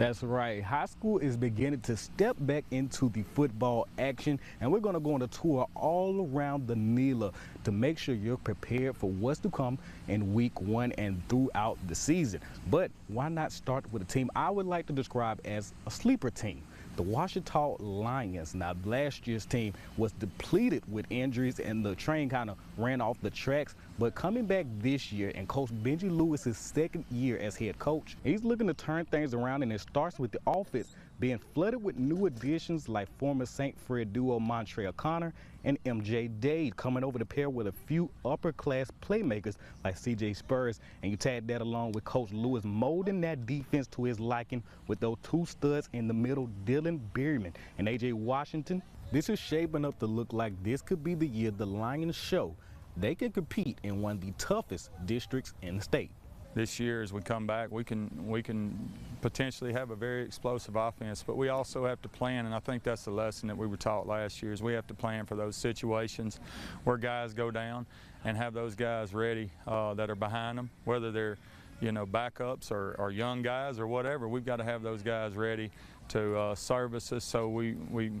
That's right. High school is beginning to step back into the football action, and we're going to go on a tour all around the NELA to make sure you're prepared for what's to come in week one and throughout the season. But why not start with a team I would like to describe as a sleeper team? The Ouachita Lions. Now, last year's team was depleted with injuries and the train kind of ran off the tracks. But coming back this year, and Coach Benji Lewis's second year as head coach, he's looking to turn things around, and it starts with the offense being flooded with new additions like former St. Fred duo Montreal Connor and MJ Dade coming over to pair with a few upper-class playmakers like CJ Spurs, and you tag that along with Coach Lewis molding that defense to his liking with those two studs in the middle, Dylan Berryman and AJ Washington. This is shaping up to look like this could be the year the Lions show they can compete in one of the toughest districts in the state. This year, as we come back, we can potentially have a very explosive offense, but we also have to plan, and I think that's the lesson that we were taught last year, is we have to plan for those situations where guys go down and have those guys ready that are behind them, whether they're backups or young guys or whatever. We've got to have those guys ready to service us. So we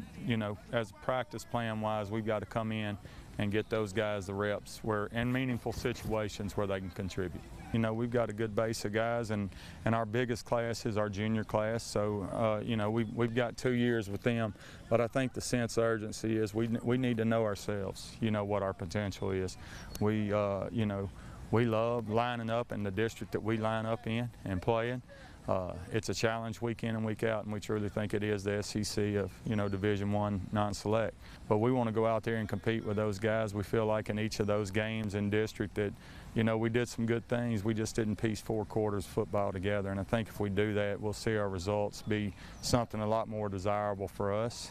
as practice plan wise, we've got to come in and get those guys the reps in meaningful situations where they can contribute. We've got a good base of guys, and our biggest class is our junior class. So, we've got 2 years with them. But I think the sense of urgency is we need to know ourselves, what our potential is. We love lining up in the district that we line up in and play in. It's a challenge week in and week out, and we truly think it is the SEC of Division I non-select. But we want to go out there and compete with those guys. We feel like in each of those games in district that we did some good things. We just didn't piece 4 quarters of football together, and I think if we do that, we'll see our results be something a lot more desirable for us.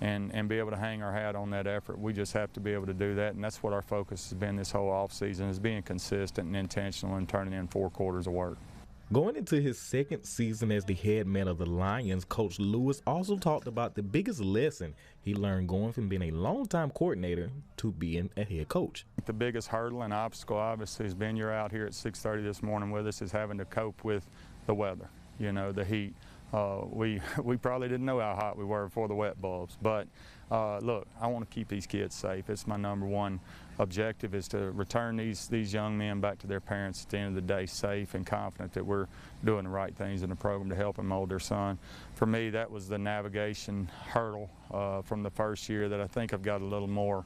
And be able to hang our hat on that effort. We just have to be able to do that, and that's what our focus has been this whole offseason, is being consistent and intentional and turning in 4 quarters of work. Going into his second season as the head man of the Lions, Coach Lewis also talked about the biggest lesson he learned going from being a longtime coordinator to being a head coach. The biggest hurdle and obstacle obviously has been, you're out here at 6:30 this morning with us, is having to cope with the weather, the heat. We probably didn't know how hot we were before the wet bulbs, but look, I want to keep these kids safe. It's my #1 objective, is to return these young men back to their parents at the end of the day safe and confident that we're doing the right things in the program to help them mold their son. For me, that was the navigation hurdle from the first year that I think I've got a little more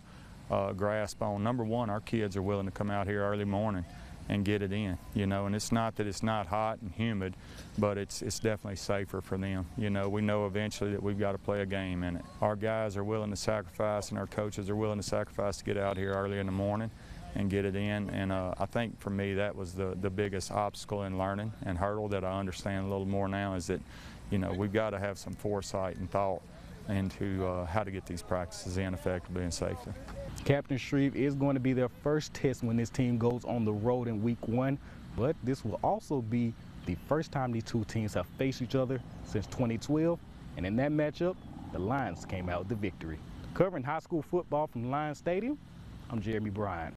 grasp on. #1, our kids are willing to come out here early morning and get it in, and it's not that it's not hot and humid, but it's definitely safer for them. We know eventually that we've got to play a game in it. Our guys are willing to sacrifice, and our coaches are willing to sacrifice to get out here early in the morning and get it in, and I think for me that was the biggest obstacle in learning and hurdle that I understand a little more now, is that we've got to have some foresight and thought into how to get these practices in effectively and safely. Captain Shreve is going to be their first test when this team goes on the road in week 1, but this will also be the first time these two teams have faced each other since 2012, and in that matchup, the Lions came out with the victory. Covering high school football from Lions Stadium, I'm Jeremy Bryant.